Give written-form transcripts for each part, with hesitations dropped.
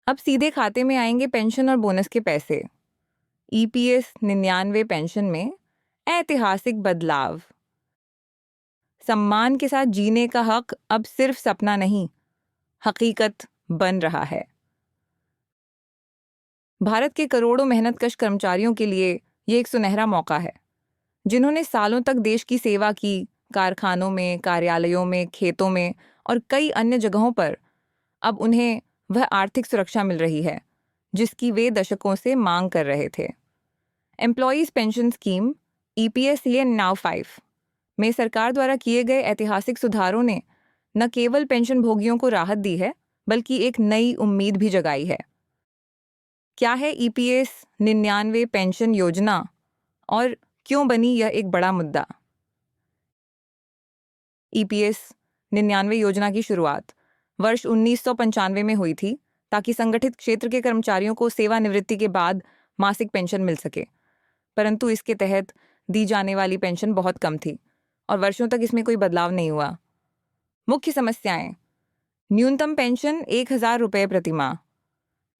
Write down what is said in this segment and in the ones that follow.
अब सीधे खाते में आएंगे पेंशन और बोनस के पैसे। ईपीएस 99 पेंशन में ऐतिहासिक बदलाव। सम्मान के साथ जीने का हक अब सिर्फ सपना नहीं, हकीकत बन रहा है। भारत के करोड़ों मेहनतकश कर्मचारियों के लिए ये एक सुनहरा मौका है, जिन्होंने सालों तक देश की सेवा की। कारखानों में, कार्यालयों में, खेतों में और कई अन्य जगहों पर अब उन्हें वह आर्थिक सुरक्षा मिल रही है जिसकी वे दशकों से मांग कर रहे थे। Employees pension scheme EPSEN now 5 में सरकार द्वारा किए गए ऐतिहासिक सुधारों ने न केवल पेंशन भोगियों को राहत दी है, बल्कि एक नई उम्मीद भी जगाई है। क्या है EPS 99 पेंशन योजना और क्यों बनी यह एक बड़ा मुद्दा? EPS 99 योजना की शुरुआत वर्ष 1995 में हुई थी, ताकि संगठित क्षेत्र के कर्मचारियों को सेवानिवृत्ति के बाद मासिक पेंशन मिल सके। परंतु इसके तहत दी जाने वाली पेंशन बहुत कम थी और वर्षों तक इसमें कोई बदलाव नहीं हुआ। मुख्य समस्याएं: न्यूनतम पेंशन 1,000 रुपये प्रति माह,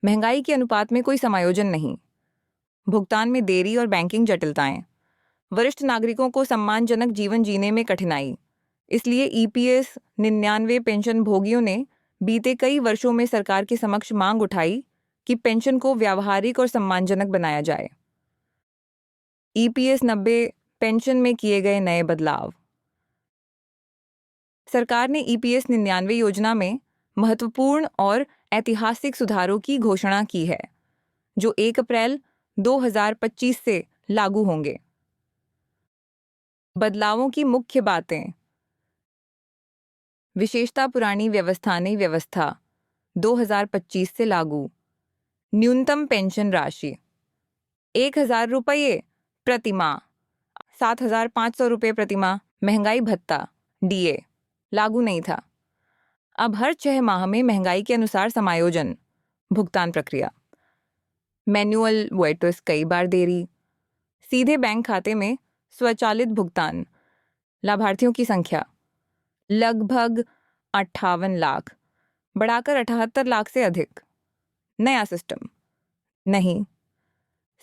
महंगाई के अनुपात में कोई समायोजन नहीं, भुगतान में देरी और बैंकिंग जटिलताएं, वरिष्ठ नागरिकों को सम्मानजनक जीवन जीने में कठिनाई। इसलिए EPS 99 पेंशन भोगियों ने बीते कई वर्षों में सरकार के समक्ष मांग उठाई कि पेंशन को व्यावहारिक और सम्मानजनक बनाया जाए। EPS 90 पेंशन में किए गए नए बदलाव। सरकार ने EPS 99 योजना में महत्वपूर्ण और ऐतिहासिक सुधारों की घोषणा की है, जो 1 अप्रैल 2025 से लागू होंगे। बदलावों की मुख्य बातें: विशेषता पुरानी व्यवस्था नई व्यवस्था 2025 से लागू। न्यूनतम पेंशन राशि 1,000 रुपये प्रति माह, 7,500 रुपये प्रति माह। महंगाई भत्ता DA लागू नहीं था। अब हर 6 माह में महंगाई के अनुसार समायोजन। भुगतान प्रक्रिया मैनुअल वर्सेस कई बार देरी। सीधे बैंक खाते में स्वचालित भुगतान। लाभार्थियों की संख्या लगभग 58 लाख, बढ़ाकर 78 लाख से अधिक। नया सिस्टम नहीं।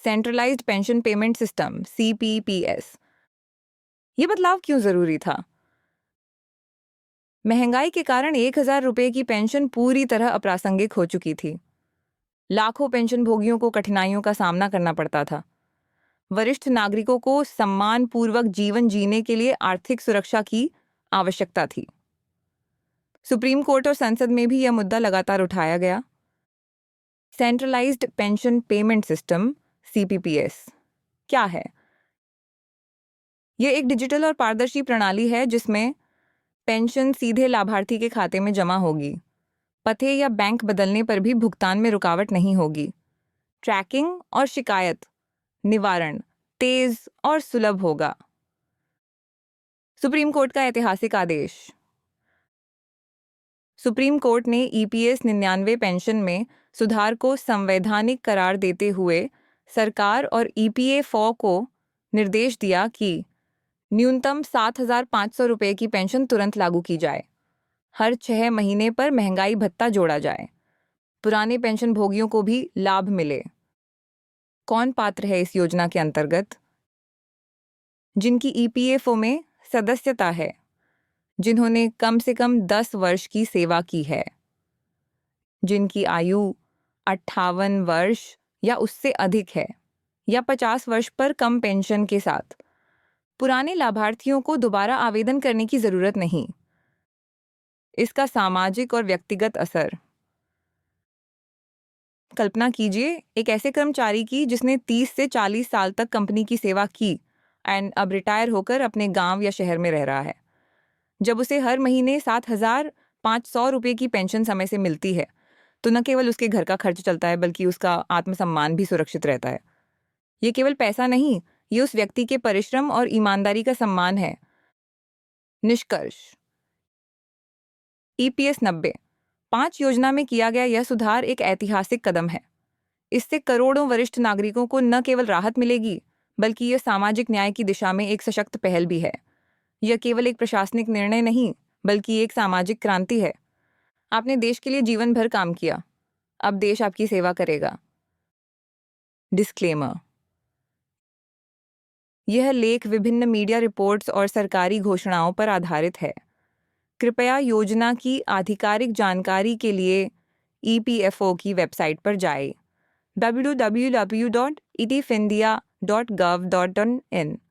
Centralised pension payment system CPPS। ये बदलाव क्यों जरूरी था? महंगाई के कारण 1,000 रुपये की पेंशन पूरी तरह अप्रासंगिक हो चुकी थी। लाखों पेंशन भोगियों को कठिनाइयों का सामना करना पड़ता था। वरिष्ठ नागरिकों को सम्मानपूर्वक जीवन जीने के लिए आर्थिक सुरक्षा की आवश्यकता थी। सुप्रीम कोर्ट और संसद में भी यह मुद्दा लगातार उठाया गया। Centralised pension payment system CPPS क्या है? यह एक डिजिटल और पारदर्शी प्रणाली है जिसमें पेंशन सीधे लाभार्थी के खाते में जमा होगी। पते या बैंक बदलने पर भी भुगतान में रुकावट नहीं होगी। ट्रैकिंग और शिकायत निवारण तेज और सुलभ होगा। सुप्रीम कोर्ट का ऐतिहासिक आदेश। सुप्रीम कोर्ट ने EPS 99 पेंशन में सुधार को संवैधानिक करार देते हुए सरकार और EPA4 को निर्देश दिया कि न्यूनतम 7,500 रुपये की पेंशन तुरंत लागू की जाए। हर 6 महीने पर महंगाई भत्ता जोड़ा जाए। पुराने पेंशन भोगियों को भी लाभ मिले। कौन पात्र है इस योजना के अंतर्गत? जिनकी EPA4 में सदस्यता है, जिन्होंने कम से कम 10 वर्ष की सेवा की है, जिनकी आयु 58 वर्ष या उससे अधिक है, या 50 वर्ष पर कम पेंशन के साथ। पुराने लाभार्थियों को दोबारा आवेदन करने की जरूरत नहीं। इसका सामाजिक और व्यक्तिगत असर। कल्पना कीजिए एक ऐसे कर्मचारी की जिसने 30 से 40 साल तक कंपनी की सेवा की एंड अब रिटायर होकर अपने गांव या शहर में रह रहा है। जब उसे हर महीने 7,500 रुपये की पेंशन समय से मिलती है, तो न केवल उसके घर का खर्च चलता है, बल्कि उसका आत्मसम्मान भी सुरक्षित रहता है। ये केवल पैसा नहीं, ये उस व्यक्ति के परिश्रम और ईमानदारी का सम्मान है। निष्कर्ष: EPS 90 5 योजना में किया गया यह सुधार एक ऐतिहासिक कदम है। इससे करोड़ों वरिष्ठ नागरिकों को न केवल राहत मिलेगी, बल्कि यह सामाजिक न्याय की दिशा में एक सशक्त पहल भी है। यह केवल एक प्रशासनिक निर्णय नहीं, बल्कि एक सामाजिक क्रांति है। आपने देश के लिए जीवन भर काम किया, अब देश आपकी सेवा करेगा। डिस्क्लेमर। यह लेख विभिन्न मीडिया रिपोर्ट्स और सरकारी घोषणाओं पर आधारित है। कृपया योजना की आधिकारिक जानकारी के लिए ईपीएफओ की वेबसाइट पर जाएं www.etfindia.gov.in